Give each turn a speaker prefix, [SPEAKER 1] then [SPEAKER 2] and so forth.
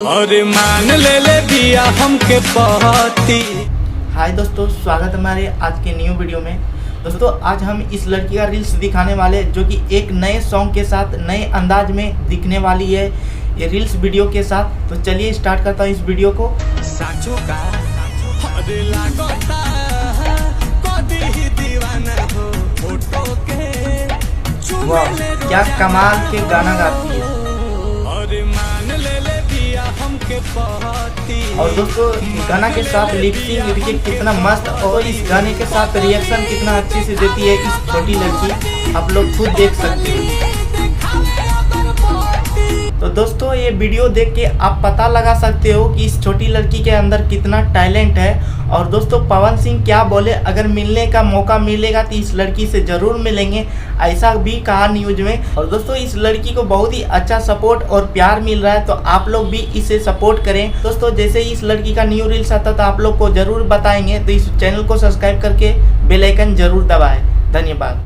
[SPEAKER 1] और मान ले दिया हमके पहती।
[SPEAKER 2] हाय दोस्तों, स्वागत है हमारे आज के न्यू वीडियो में। दोस्तों आज हम इस लड़की का रील्स दिखाने वाले जो कि एक नए सॉन्ग के साथ नए अंदाज में दिखने वाली है ये रील्स वीडियो के साथ। तो चलिए स्टार्ट करता हूँ इस वीडियो को। वाह, क्या कमाल के गाना गाती है। और दोस्तों गाना के साथ लिपसिंग कितना मस्त और इस गाने के साथ रिएक्शन कितना अच्छे से देती है इस छोटी लड़की, आप लोग खुद देख सकते हैं। तो दोस्तों ये वीडियो देख के आप पता लगा सकते हो कि इस छोटी लड़की के अंदर कितना टैलेंट है। और दोस्तों पवन सिंह क्या बोले, अगर मिलने का मौका मिलेगा तो इस लड़की से ज़रूर मिलेंगे, ऐसा भी कहा न्यूज में। और दोस्तों इस लड़की को बहुत ही अच्छा सपोर्ट और प्यार मिल रहा है, तो आप लोग भी इसे सपोर्ट करें। दोस्तों जैसे ही इस लड़की का न्यू रील्स आता तो आप लोग को ज़रूर बताएंगे, तो इस चैनल को सब्सक्राइब करके बेल आइकन जरूर दबाएं। धन्यवाद।